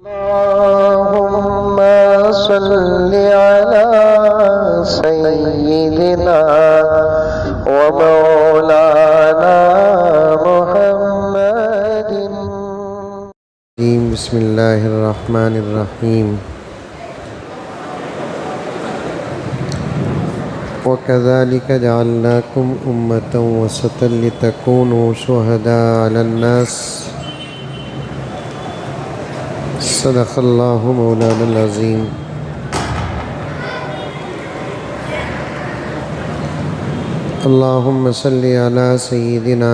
اللهم صل على سيدنا ومولانا محمد. بسم الله الرحمن الرحيم. وكذلك جعلناكم أمة وسطا لتكونوا شهداء على الناس. صدق اللہ مولانا العظیم. اللہم صلی علی سیدنا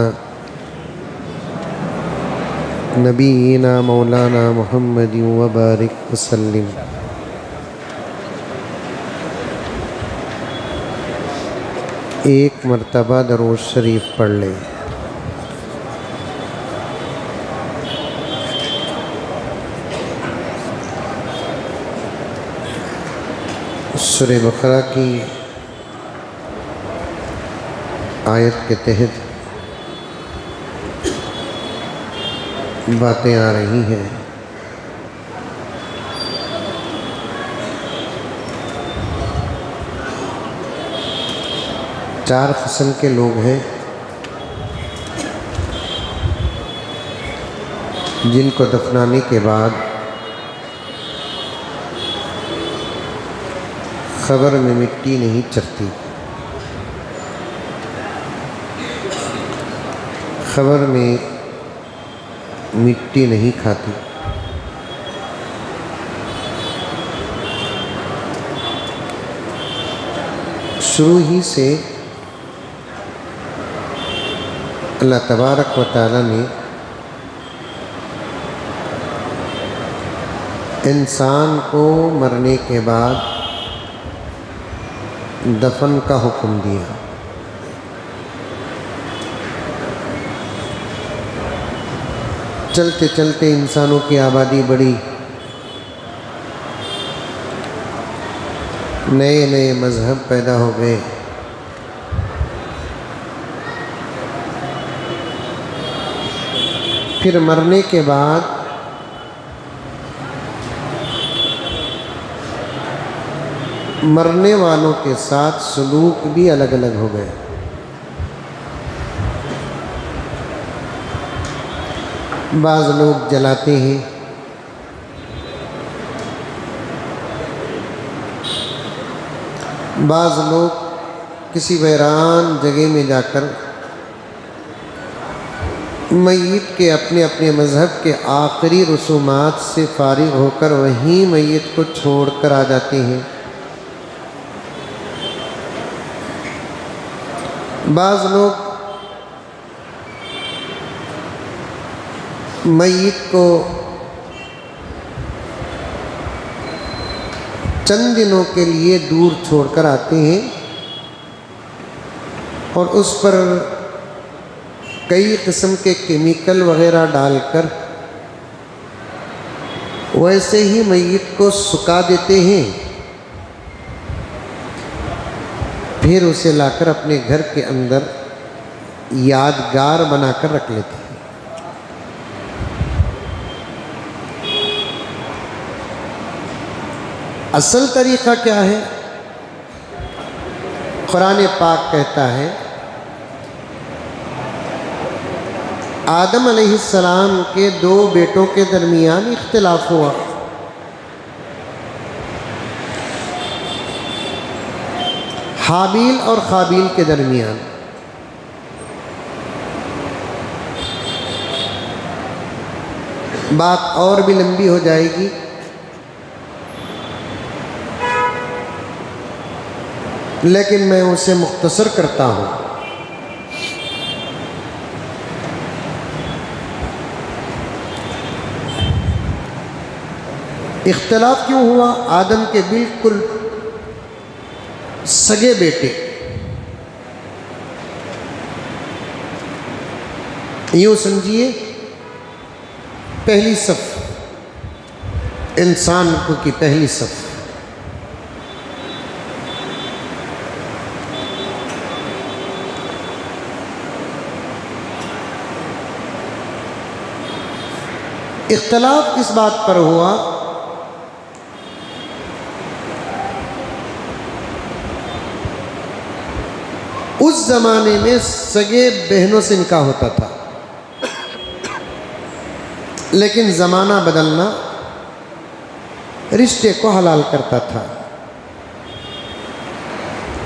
نبینا مولانا محمد وبارک وسلم. ایک مرتبہ درود شریف پڑھ لیں. سورہ بقرہ کی آیت کے تحت باتیں آ رہی ہیں. چار قسم کے لوگ ہیں جن کو دفنانے کے بعد قبر میں مٹی نہیں چرتی، قبر میں مٹی نہیں کھاتی. شروع ہی سے اللہ تبارک و تعالی نے انسان کو مرنے کے بعد دفن کا حکم دیا. چلتے چلتے انسانوں کی آبادی بڑھی، نئے نئے مذہب پیدا ہو گئے. پھر مرنے کے بعد مرنے والوں کے ساتھ سلوک بھی الگ الگ ہو گئے. بعض لوگ جلاتے ہیں، بعض لوگ کسی ویران جگہ میں جا کر میت کے اپنے اپنے مذہب کے آخری رسومات سے فارغ ہو کر وہیں میت کو چھوڑ کر آ جاتے ہیں. بعض لوگ میت کو چند دنوں کے لیے دور چھوڑ کر آتے ہیں اور اس پر کئی قسم کے کیمیکل وغیرہ ڈال کر ویسے ہی میت کو سکھا دیتے ہیں، پھر اسے لا کر اپنے گھر کے اندر یادگار بنا کر رکھ لیتے ہیں. اصل طریقہ کیا ہے؟ قرآن پاک کہتا ہے آدم علیہ السلام کے دو بیٹوں کے درمیان اختلاف ہوا. حابیل اور قابیل کے درمیان. بات اور بھی لمبی ہو جائے گی، لیکن میں اسے مختصر کرتا ہوں. اختلاف کیوں ہوا؟ آدم کے بالکل سگے بیٹے، یوں سمجھیے پہلی صف، انسان کی پہلی صف. اختلاف اس بات پر ہوا اس زمانے میں سگے بہنوں سے نکاح ہوتا تھا، لیکن زمانہ بدلنا رشتے کو حلال کرتا تھا۔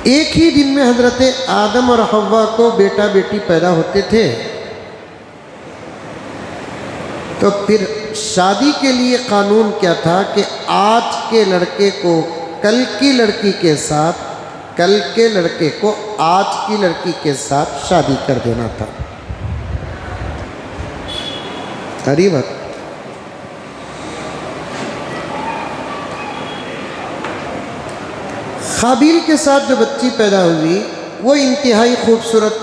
ایک ہی دن میں حضرت آدم اور حوا کو بیٹا بیٹی پیدا ہوتے تھے، تو پھر شادی کے لیے قانون کیا تھا کہ آج کے لڑکے کو کل کی لڑکی کے ساتھ، کل کے لڑکے کو آج کی لڑکی کے ساتھ شادی کر دینا تھا۔ قریب قابیل کے ساتھ جو بچی پیدا ہوئی وہ انتہائی خوبصورت،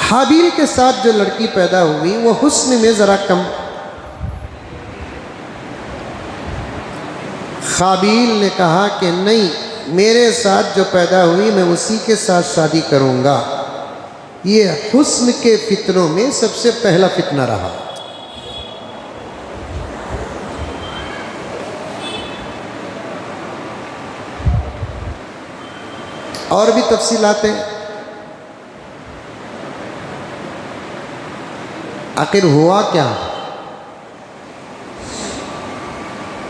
حابیل کے ساتھ جو لڑکی پیدا ہوئی وہ حسن میں ذرا کم۔ قابیل نے کہا کہ نہیں، میرے ساتھ جو پیدا ہوئی میں اسی کے ساتھ شادی کروں گا۔ یہ حسن کے فتنوں میں سب سے پہلا فتنہ رہا۔ اور بھی تفصیلات ہیں۔ آخر ہوا کیا؟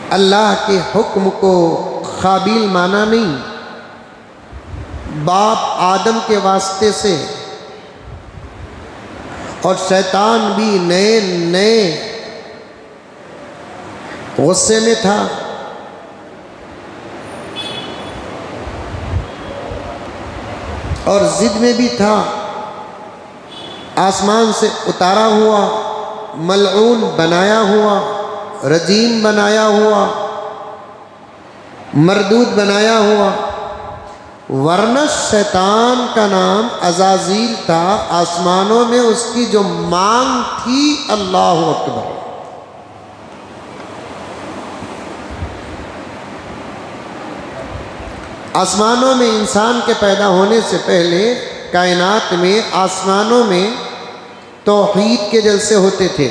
اللہ کے حکم کو قابیل مانا نہیں، باپ آدم کے واسطے سے، اور شیطان بھی نئے نئے غصے میں تھا۔ اور ضد میں بھی تھا، آسمان سے اتارا ہوا، ملعون بنایا ہوا، رجیم بنایا ہوا، مردود بنایا ہوا۔ ورنہ شیطان کا نام عزازیل تھا، آسمانوں میں اس کی جو مانگ تھی، اللہ اکبر۔ آسمانوں میں انسان کے پیدا ہونے سے پہلے کائنات میں، آسمانوں میں توحید کے جلسے ہوتے تھے،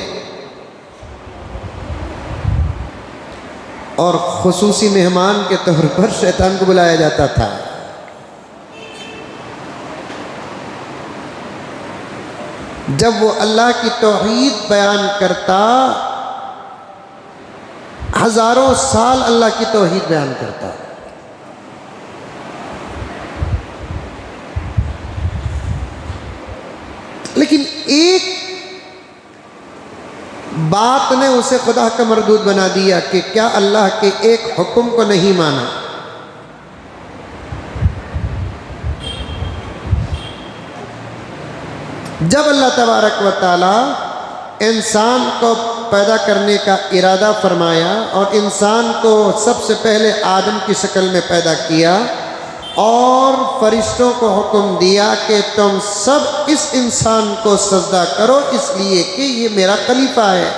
اور خصوصی مہمان کے طور پر شیطان کو بلایا جاتا تھا۔ جب وہ اللہ کی توحید بیان کرتا، ہزاروں سال اللہ کی توحید بیان کرتا۔ لیکن ایک بات نے اسے خدا کا مردود بنا دیا کہ کیا اللہ کے ایک حکم کو نہیں مانا۔ جب اللہ تبارک و تعالی انسان کو پیدا کرنے کا ارادہ فرمایا اور انسان کو سب سے پہلے آدم کی شکل میں پیدا کیا، اور فرشتوں کو حکم دیا کہ تم سب اس انسان کو سجدہ کرو، اس لیے کہ یہ میرا خلیفہ ہے۔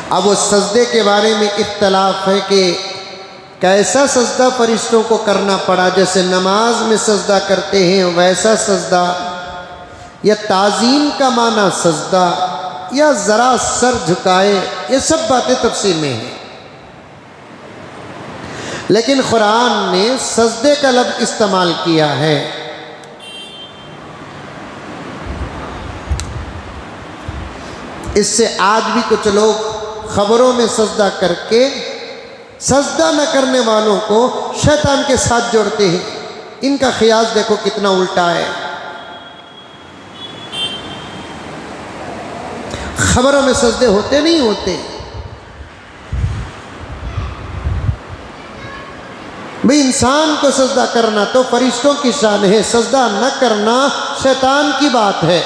اب اس سجدے کے بارے میں اختلاف ہے کہ کیسا سجدہ فرشتوں کو کرنا پڑا، جیسے نماز میں سجدہ کرتے ہیں ویسا سجدہ، یا تعظیم کا معنی سجدہ، یا ذرا سر جھکائے، یہ سب باتیں تفصیل میں ہیں۔ لیکن قرآن نے سجدے کا لفظ استعمال کیا ہے۔ اس سے آج بھی کچھ لوگ خبروں میں سجدہ کر کے سجدہ نہ کرنے والوں کو شیطان کے ساتھ جوڑتے ہیں۔ ان کا خیال دیکھو کتنا الٹا ہے۔ خبروں میں سجدے ہوتے نہیں ہوتے۔ بھئی انسان کو سجدہ کرنا تو فرشتوں کی شان ہے، سجدہ نہ کرنا شیطان کی بات ہے۔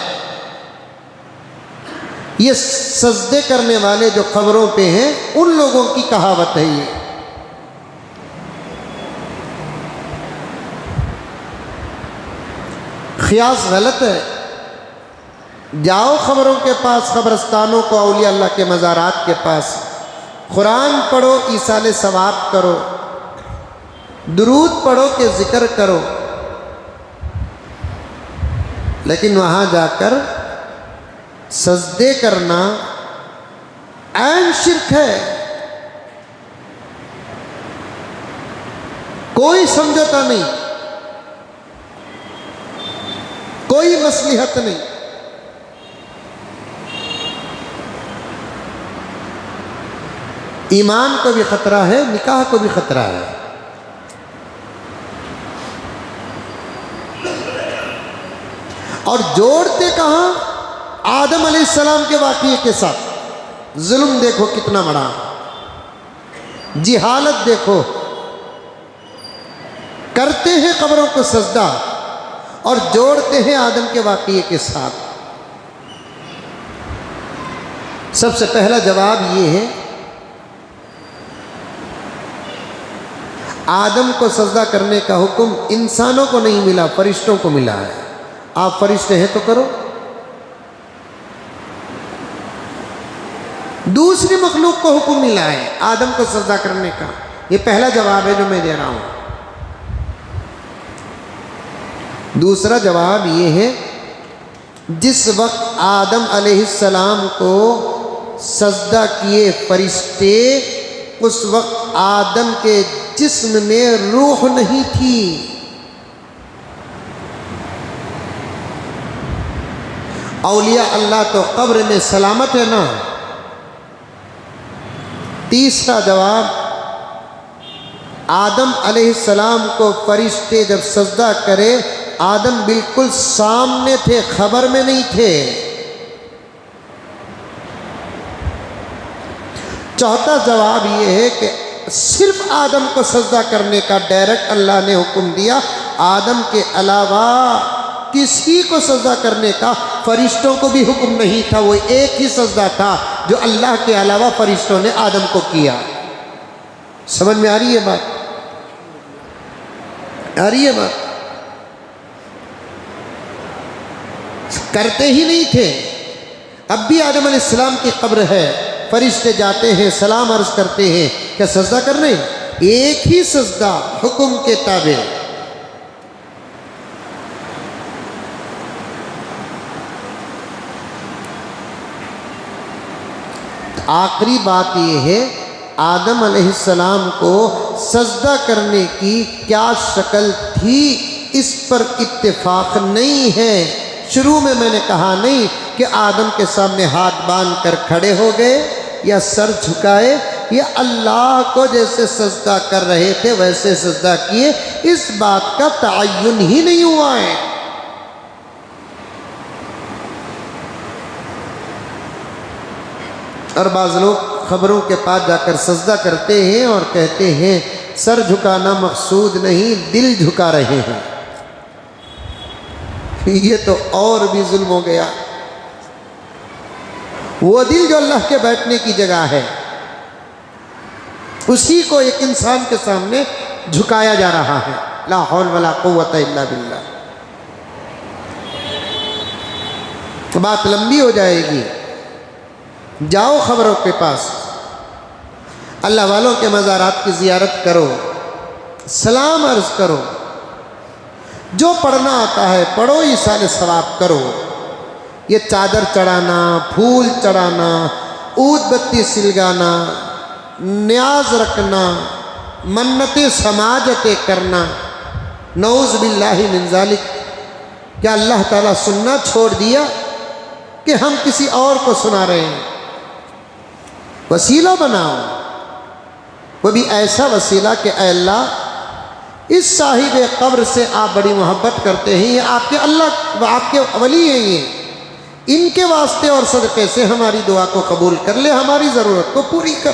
یہ سجدے کرنے والے جو قبروں پہ ہیں ان لوگوں کی کہاوت ہے۔ یہ قیاس غلط ہے۔ جاؤ خبروں کے پاس، قبرستانوں کو، اولیاء اللہ کے مزارات کے پاس، قرآن پڑھو، ایصال ثواب کرو، درود پڑھو کہ ذکر کرو۔ لیکن وہاں جا کر سجدے کرنا عین شرک ہے. کوئی سمجھوتا نہیں، کوئی مصلحت نہیں. ایمان کو بھی خطرہ ہے، نکاح کو بھی خطرہ ہے. اور جوڑتے کہاں؟ آدم علیہ السلام کے واقعے کے ساتھ. ظلم دیکھو کتنا بڑا، جہالت دیکھو. کرتے ہیں قبروں کو سجدہ اور جوڑتے ہیں آدم کے واقعے کے ساتھ. سب سے پہلا جواب یہ ہے، آدم کو سجدہ کرنے کا حکم انسانوں کو نہیں ملا، فرشتوں کو ملا ہے. آپ فرشتے ہیں تو کرو. دوسری مخلوق کو حکم ملا ہے آدم کو سجدہ کرنے کا. یہ پہلا جواب ہے جو میں دے رہا ہوں. دوسرا جواب یہ ہے، جس وقت آدم علیہ السلام کو سجدہ کیے فرشتے، اس وقت آدم کے جسم میں روح نہیں تھی. اولیاء اللہ تو قبر میں سلامت ہے نا. تیسرا جواب، آدم علیہ السلام کو فرشتے جب سجدہ کرے، آدم بالکل سامنے تھے، خبر میں نہیں تھے. چوتھا جواب یہ ہے کہ صرف آدم کو سجدہ کرنے کا ڈائریکٹ اللہ نے حکم دیا، آدم کے علاوہ کسی کو سجدہ کرنے کا فرشتوں کو بھی حکم نہیں تھا. وہ ایک ہی سجدہ تھا جو اللہ کے علاوہ فرشتوں نے آدم کو کیا. سمجھ میں آ رہی ہے بات؟ آ رہی ہے بات؟ کرتے ہی نہیں تھے. اب بھی آدم علیہ السلام کی قبر ہے، فرشتے جاتے ہیں، سلام عرض کرتے ہیں، کیا سجدہ کرنے؟ ایک ہی سجدہ حکم کے تابع. آخری بات یہ ہے، آدم علیہ السلام کو سجدہ کرنے کی کیا شکل تھی اس پر اتفاق نہیں ہے. شروع میں نے کہا نہیں کہ آدم کے سامنے ہاتھ باندھ کر کھڑے ہو گئے یا سر جھکائے یا اللہ کو جیسے سجدہ کر رہے تھے ویسے سجدہ کیے. اس بات کا تعین ہی نہیں ہوا ہے. اور بعض لوگ خبروں کے پاس جا کر سجدہ کرتے ہیں اور کہتے ہیں سر جھکانا مقصود نہیں، دل جھکا رہے ہیں. یہ تو اور بھی ظلم ہو گیا. وہ دل جو اللہ کے بیٹھنے کی جگہ ہے، اسی کو ایک انسان کے سامنے جھکایا جا رہا ہے. لا حول ولا قوت الا باللہ. بات لمبی ہو جائے گی. جاؤ خبروں کے پاس، اللہ والوں کے مزارات کی زیارت کرو، سلام عرض کرو، جو پڑھنا آتا ہے پڑھو، ایصال ثواب کرو. یہ چادر چڑھانا، پھول چڑھانا، عود بتی سلگانا، نیاز رکھنا، منتیں سماجتیں کرنا، نعوذ باللہ من ذالک. کیا اللہ تعالیٰ سننا چھوڑ دیا کہ ہم کسی اور کو سنا رہے ہیں؟ وسیلہ بناؤ، وہ بھی ایسا وسیلہ کہ اے اللہ اس صاحب قبر سے آپ بڑی محبت کرتے ہیں، یہ آپ کے اللہ، آپ کے ولی ہیں، یہ ان کے واسطے اور صدقے سے ہماری دعا کو قبول کر لے، ہماری ضرورت کو پوری کر.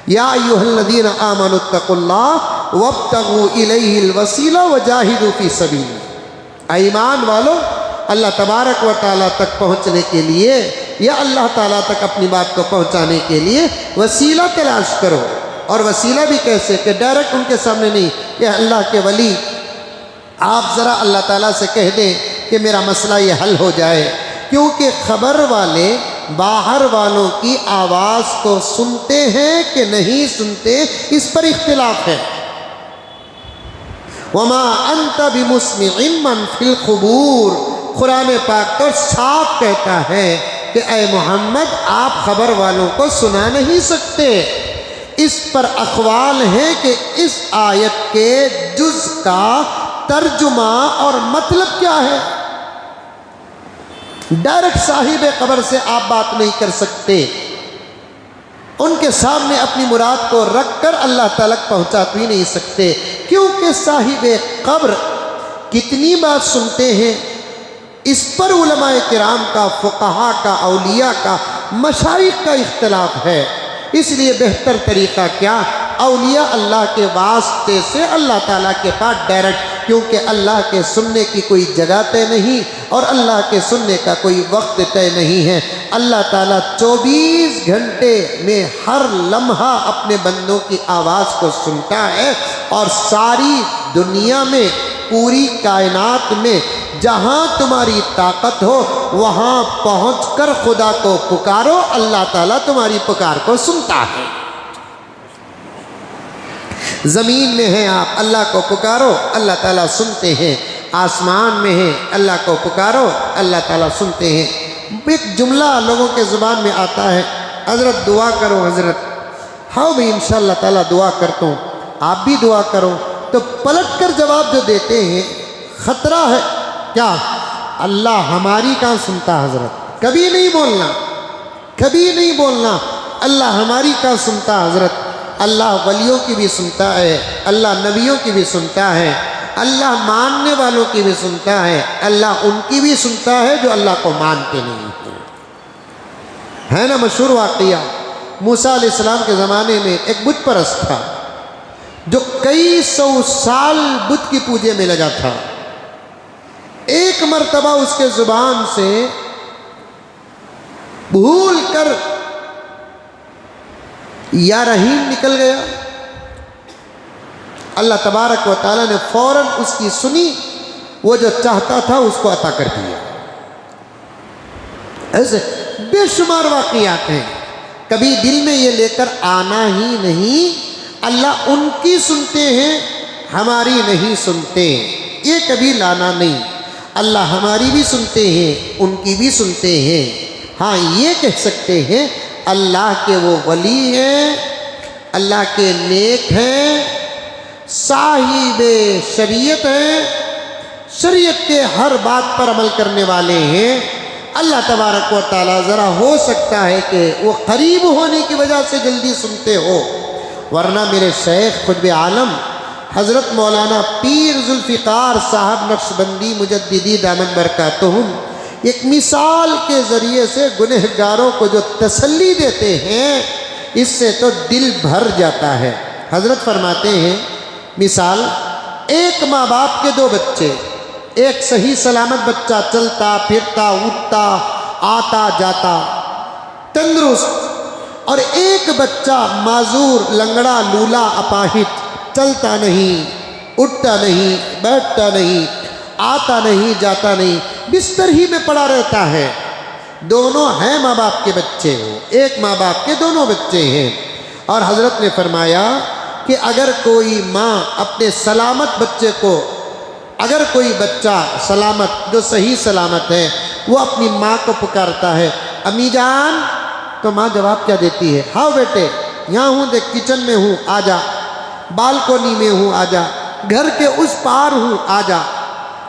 یا ایھا الذین آمنوا اتقوا اللہ وابتغوا الیہ الوسیلہ وجاہدوا فی سبیلہ. ایمان والو، اللہ تبارک و تعالیٰ تک پہنچنے کے لیے یا اللہ تعالیٰ تک اپنی بات کو پہنچانے کے لیے وسیلہ تلاش کرو. اور وسیلہ بھی کیسے؟ کہ ڈائریکٹ ان کے سامنے نہیں کہ اللہ کے ولی آپ ذرا اللہ تعالیٰ سے کہہ دیں کہ میرا مسئلہ یہ حل ہو جائے. کیونکہ خبر والے باہر والوں کی آواز کو سنتے ہیں کہ نہیں سنتے، اس پر اختلاف ہے. وَمَا أَنْتَ بِمُسْمِعٍ مَّن فِي الْقُبُورِ قرآن پاک تو صاف کہتا ہے کہ اے محمد آپ خبر والوں کو سنا نہیں سکتے۔ اس پر اقوال ہیں کہ اس آیت کے جز کا ترجمہ اور مطلب کیا ہے۔ ڈائریکٹ صاحب قبر سے آپ بات نہیں کر سکتے، ان کے سامنے اپنی مراد کو رکھ کر اللہ تعالیٰ پہنچا بھی نہیں سکتے، کیونکہ صاحب قبر کتنی بات سنتے ہیں، اس پر علماء کرام کا، فقہا کا، اولیاء کا، مشائخ کا اختلاف ہے۔ اس لیے بہتر طریقہ کیا، اولیاء اللہ کے واسطے سے اللہ تعالیٰ کے پاس ڈائریکٹ، کیونکہ اللہ کے سننے کی کوئی جگہ طے نہیں اور اللہ کے سننے کا کوئی وقت طے نہیں ہے۔ اللہ تعالیٰ 24 گھنٹے میں ہر لمحہ اپنے بندوں کی آواز کو سنتا ہے، اور ساری دنیا میں، پوری کائنات میں جہاں تمہاری طاقت ہو وہاں پہنچ کر خدا کو پکارو، اللہ تعالیٰ تمہاری پکار کو سنتا ہے۔ زمین میں ہیں آپ، اللہ کو پکارو، اللہ تعالیٰ سنتے ہیں۔ آسمان میں ہیں، اللہ کو پکارو، اللہ تعالیٰ سنتے ہیں۔ ایک جملہ لوگوں کے زبان میں آتا ہے، حضرت دعا کرو حضرت۔ ہاں بھی انشاءاللہ تعالیٰ دعا کرتا ہوں، آپ بھی دعا کرو۔ تو پلٹ کر جواب جو دیتے ہیں، خطرہ ہے کیا؟ اللہ ہماری کہاں سنتا حضرت؟ کبھی نہیں بولنا، کبھی نہیں بولنا اللہ ہماری کہاں سنتا حضرت۔ اللہ ولیوں کی بھی سنتا ہے، اللہ نبیوں کی بھی سنتا ہے، اللہ ماننے والوں کی بھی سنتا ہے، اللہ ان کی بھی سنتا ہے جو اللہ کو مانتے نہیں ہیں۔ ہے نا مشہور واقعہ، موسیٰ علیہ السلام کے زمانے میں ایک بت پرست تھا جو کئی 100 سال بت کی پوجے میں لگا تھا۔ ایک مرتبہ اس کے زبان سے بھول کر یا رحیم نکل گیا، اللہ تبارک و تعالیٰ نے فوراً اس کی سنی، وہ جو چاہتا تھا اس کو عطا کر دیا۔ ایسے بے شمار واقعات ہیں، کبھی دل میں یہ لے کر آنا ہی نہیں اللہ ان کی سنتے ہیں ہماری نہیں سنتے، یہ کبھی لانا نہیں۔ اللہ ہماری بھی سنتے ہیں، ان کی بھی سنتے ہیں۔ ہاں یہ کہہ سکتے ہیں اللہ کے وہ ولی ہیں، اللہ کے نیک ہیں، صاحب شریعت ہیں، شریعت کے ہر بات پر عمل کرنے والے ہیں۔ اللہ تبارک و تعالیٰ ذرا ہو سکتا ہے کہ وہ قریب ہونے کی وجہ سے جلدی سنتے ہو، ورنہ میرے شیخ قطب عالم حضرت مولانا پیر ذوالفقار صاحب نقشبندی مجددی دامن برکاتہم ایک مثال کے ذریعے سے گنہگاروں کو جو تسلی دیتے ہیں، اس سے تو دل بھر جاتا ہے۔ حضرت فرماتے ہیں مثال، ایک ماں باپ کے 2 بچے، ایک صحیح سلامت بچہ چلتا پھرتا اٹھتا آتا جاتا تندرست، اور ایک بچہ معذور لنگڑا لولا اپاہج، چلتا نہیں اٹھتا نہیں بیٹھتا نہیں آتا نہیں جاتا نہیں، بستر ہی میں پڑا رہتا ہے۔ دونوں ہیں ماں باپ کے بچے، ہو ایک ماں باپ کے دونوں بچے ہیں۔ اور حضرت نے فرمایا کہ اگر کوئی ماں اپنے سلامت بچے کو، اگر کوئی بچہ سلامت جو صحیح سلامت ہے، وہ اپنی ماں کو پکارتا ہے امی جان، تو ماں جواب کیا دیتی ہے؟ ہاں بیٹے یہاں ہوں، دیکھ کچن میں ہوں آ جا، بالکونی میں ہوں آ جا، گھر کے اس پار ہوں آ جا۔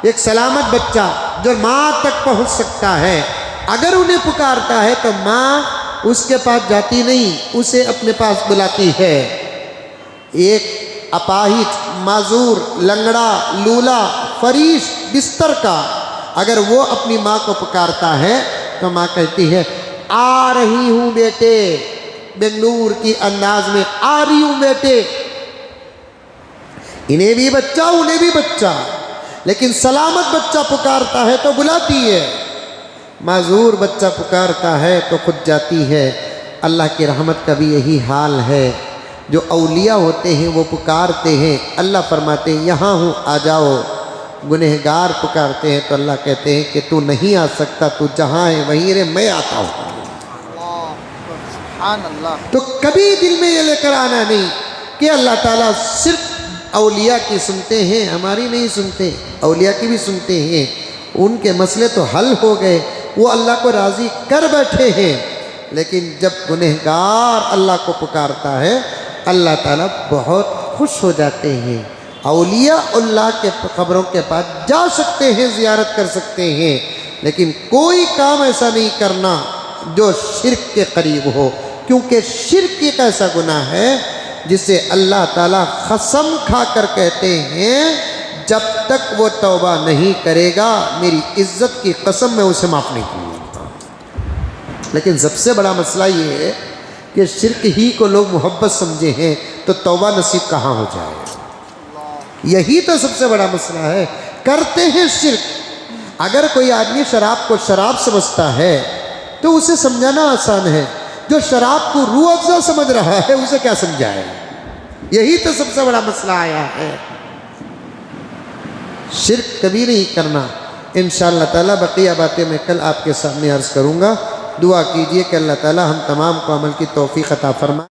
ایک سلامت بچہ جو ماں تک پہنچ سکتا ہے، اگر انہیں پکارتا ہے تو ماں اس کے پاس جاتی نہیں، اسے اپنے پاس بلاتی ہے۔ ایک اپاہج معذور لنگڑا لولا فریش بستر کا، اگر وہ اپنی ماں کو پکارتا ہے تو ماں کہتی ہے آ رہی ہوں بیٹے، بنگلور کی انداز میں آ رہی ہوں بیٹے۔ انہیں بھی بچہ انہیں بھی بچہ، لیکن سلامت بچہ پکارتا ہے تو بلاتی ہے، معذور بچہ پکارتا ہے تو خود جاتی ہے۔ اللہ کی رحمت کا بھی یہی حال ہے، جو اولیاء ہوتے ہیں وہ پکارتے ہیں، اللہ فرماتے ہیں یہاں ہوں آ جاؤ۔ گنہگار پکارتے ہیں تو اللہ کہتے ہیں کہ تو نہیں آ سکتا، تو جہاں ہے وہیں رہ، میں آتا ہوں۔ تو کبھی دل میں یہ لے کر آنا نہیں کہ اللہ تعالیٰ صرف اولیاء کی سنتے ہیں، ہماری نہیں سنتے، اولیاء کی بھی سنتے ہیں۔ ان کے مسئلے تو حل ہو گئے، وہ اللہ کو راضی کر بیٹھے ہیں، لیکن جب گنہگار اللہ کو پکارتا ہے اللہ تعالیٰ بہت خوش ہو جاتے ہیں۔ اولیاء اللہ کے قبروں کے پاس جا سکتے ہیں، زیارت کر سکتے ہیں، لیکن کوئی کام ایسا نہیں کرنا جو شرک کے قریب ہو، کیونکہ شرک ایک ایسا گناہ ہے جسے اللہ تعالیٰ قسم کھا کر کہتے ہیں جب تک وہ توبہ نہیں کرے گا میری عزت کی قسم میں اسے معاف نہیں کروں گا۔ لیکن سب سے بڑا مسئلہ یہ ہے کہ شرک ہی کو لوگ محبت سمجھے ہیں تو توبہ نصیب کہاں ہو جائے؟ یہی تو سب سے بڑا مسئلہ ہے، کرتے ہیں شرک۔ اگر کوئی آدمی شراب کو شراب سمجھتا ہے تو اسے سمجھانا آسان ہے، جو شراب کو روح افزا سمجھ رہا ہے اسے کیا سمجھائے؟ یہی تو سب سے بڑا مسئلہ آیا ہے۔ شرک کبھی نہیں کرنا۔ انشاءاللہ تعالیٰ بقیہ باتیں میں کل آپ کے سامنے عرض کروں گا۔ دعا کیجئے کہ اللہ تعالیٰ ہم تمام کو عمل کی توفیق عطا فرمائے۔